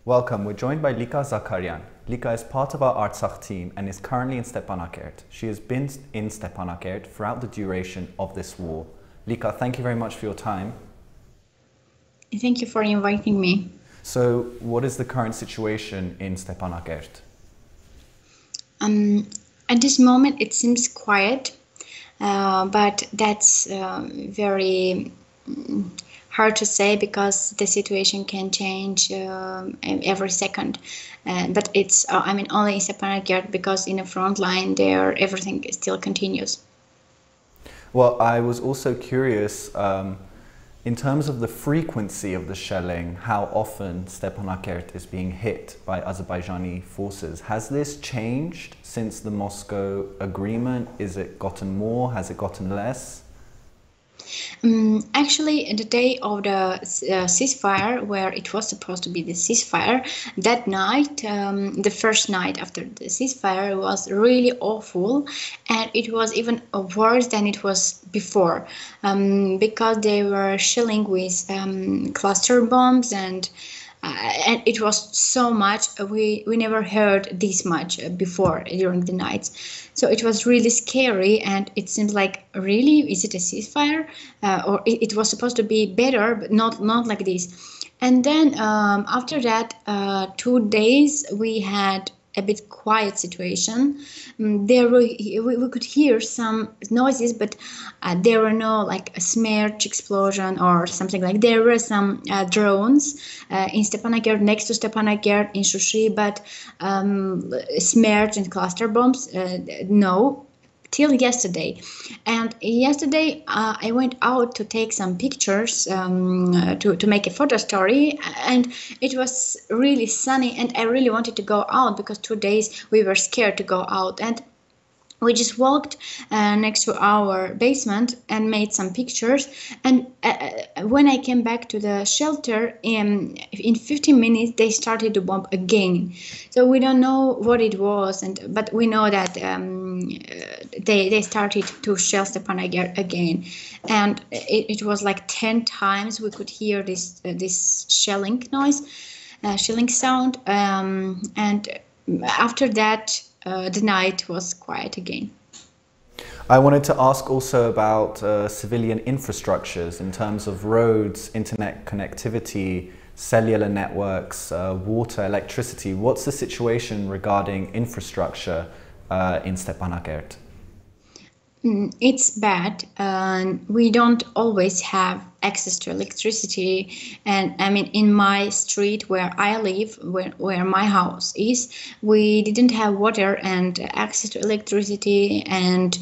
Welcome, we're joined by Lika Zakarian. Lika is part of our Artsakh team and is currently in Stepanakert. She has been in Stepanakert throughout the duration of this war. Lika, thank you very much for your time. Thank you for inviting me. So, what is the current situation in Stepanakert? At this moment, it seems quiet, but that's very hard to say because the situation can change every second. But it's, only in Stepanakert because in the front line there, everything still continues. Well, I was also curious, in terms of the frequency of the shelling, how often Stepanakert is being hit by Azerbaijani forces. Has this changed since the Moscow agreement? Is it gotten more? Has it gotten less? Actually, the day of the ceasefire, where it was supposed to be the ceasefire, that night, the first night after the ceasefire, was really awful, and it was even worse than it was before, because they were shelling with cluster bombs, and it was so much. We never heard this much before during the nights. So it was really scary, and it seems like, really, is it a ceasefire? Or it was supposed to be better, but not like this. And then after that, 2 days, we had a bit quiet situation. We could hear some noises, but there were no like a smerch explosion or something like. There were some drones in Stepanakert, next to Stepanakert, in Shushi, but smerch and cluster bombs, no. Till yesterday. And yesterday I went out to take some pictures to make a photo story, and it was really sunny, and I really wanted to go out because 2 days we were scared to go out, and we just walked next to our basement and made some pictures. And when I came back to the shelter, in 15 minutes they started to bomb again. So we don't know what it was, but we know that they started to shell Stepanakert again, and it was like 10 times we could hear this shelling noise, shelling sound, and after that. The night was quiet again. I wanted to ask also about civilian infrastructures in terms of roads, internet connectivity, cellular networks, water, electricity. What's the situation regarding infrastructure in Stepanakert? It's bad. We don't always have access to electricity, and in my street where I live, where my house is, we didn't have water and access to electricity and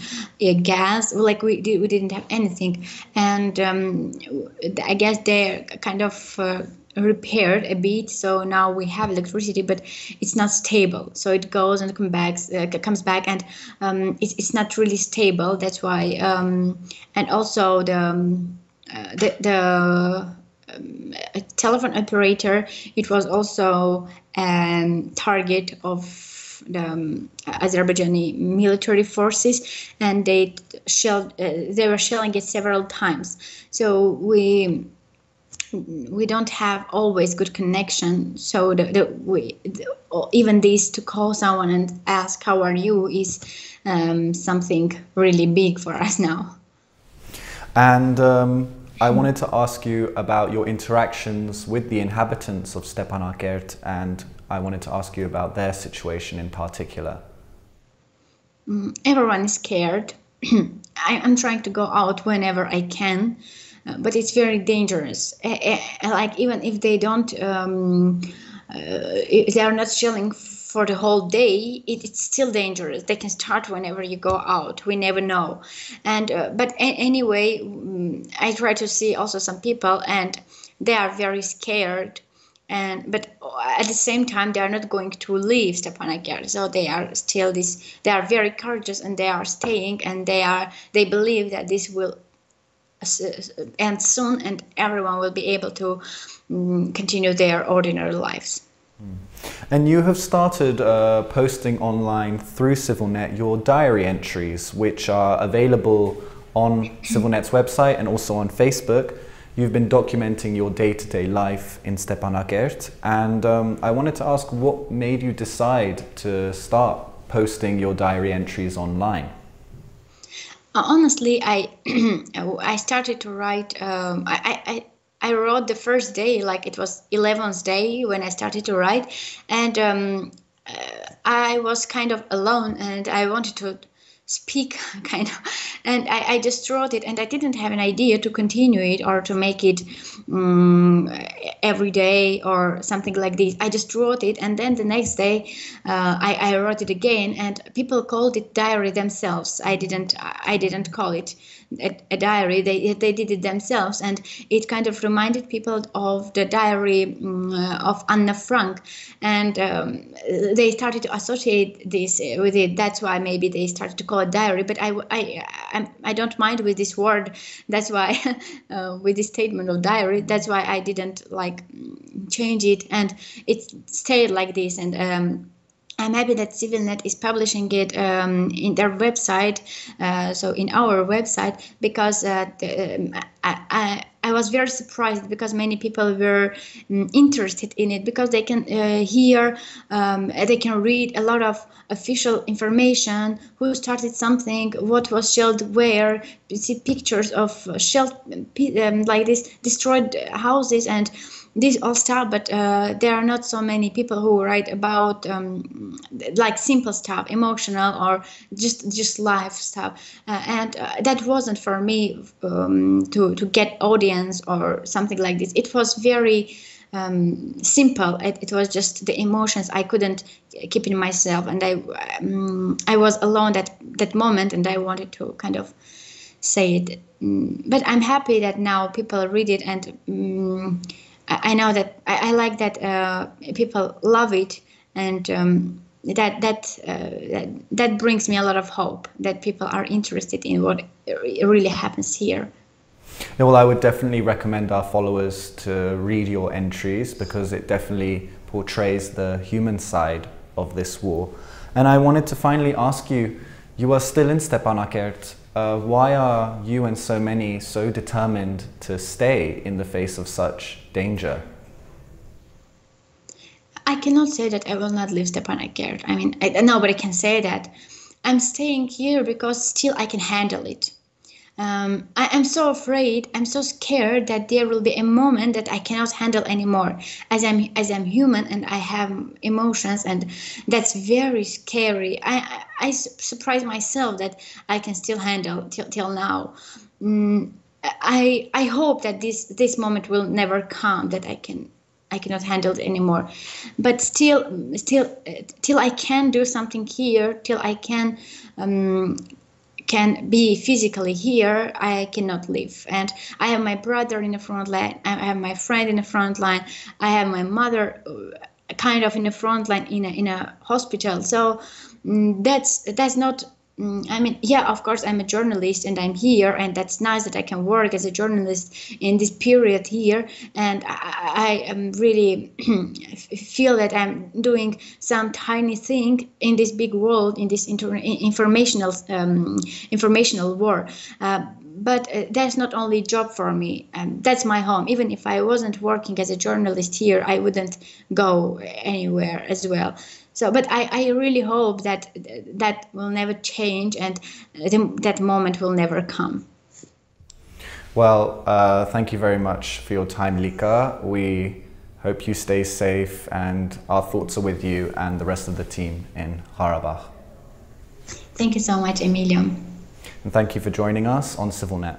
gas. Like we didn't have anything, and I guess they're kind of repaired a bit, so now we have electricity, but it's not stable, so it goes and comes back, and it's not really stable. That's why, and also the telephone operator, it was also target of the Azerbaijani military forces, and they were shelling it several times, so we don't have always good connection. So even this, to call someone and ask how are you, is something really big for us now. And I wanted to ask you about your interactions with the inhabitants of Stepanakert, and I wanted to ask you about their situation in particular. Everyone is scared. I'm trying to go out whenever I can. But it's very dangerous. Like even if they don't, if they are not shelling for the whole day, it's still dangerous. They can start whenever you go out. We never know. And but anyway, I try to see also some people, and they are very scared. But at the same time, they are not going to leave Stepanakert. So they are still They are very courageous, and they are staying, and they believe that this will end soon, and everyone will be able to continue their ordinary lives. And you have started posting online through CivilNet your diary entries, which are available on CivilNet's website and also on Facebook. You've been documenting your day-to-day life in Stepanakert, and I wanted to ask what made you decide to start posting your diary entries online? Honestly, I started to write. I wrote the first day, like it was 11th day when I started to write, and I was kind of alone, and I wanted to speak kind of, and I just wrote it, and I didn't have an idea to continue it or to make it every day or something like this. I just wrote it, and then the next day I wrote it again, and people called it diary themselves. I didn't call it a diary. They did it themselves, and it kind of reminded people of the diary of Anne Frank, and they started to associate this with it. That's why maybe they started to call it diary. But I don't mind with this word. That's why with this statement of diary. That's why I didn't like change it, and it stayed like this. And I'm happy that CivilNet is publishing it in their website, so in our website, because I was very surprised because many people were interested in it, because they can hear, they can read a lot of official information, who started something, what was shelled where, you see pictures of shelled like this destroyed houses and this all stuff, but there are not so many people who write about like simple stuff, emotional or just life stuff, and that wasn't for me to get audience or something like this. It was very simple. It was just the emotions I couldn't keep in myself, and I was alone at that moment, and I wanted to kind of say it. But I'm happy that now people read it, and I know that I like that people love it, and that brings me a lot of hope that people are interested in what really happens here. Yeah, well, I would definitely recommend our followers to read your entries, because it definitely portrays the human side of this war. And I wanted to finally ask you, you are still in Stepanakert. Why are you and so many so determined to stay in the face of such danger? I cannot say that I will not leave Stepanakert. I mean, nobody can say that. I'm staying here because still I can handle it. I am so afraid, I'm so scared that there will be a moment that I cannot handle anymore, as I'm human and I have emotions, and that's very scary. I surprise myself that I can still handle till now. I hope that this moment will never come, that I cannot handle it anymore. But still till I can do something here, till I can be physically here, I cannot live. And I have my brother in the front line, I have my friend in the front line, I have my mother kind of in the front line in a hospital. So that's not, I mean, yeah, of course I'm a journalist and I'm here, and that's nice that I can work as a journalist in this period here, and I am really feel that I'm doing some tiny thing in this big world, in this informational war. But that's not only a job for me. That's my home. Even if I wasn't working as a journalist here, I wouldn't go anywhere as well. So, but I really hope that that will never change, and that moment will never come. Well, thank you very much for your time, Lika. We hope you stay safe, and our thoughts are with you and the rest of the team in Karabakh. Thank you so much, Emilio. And thank you for joining us on CivilNet.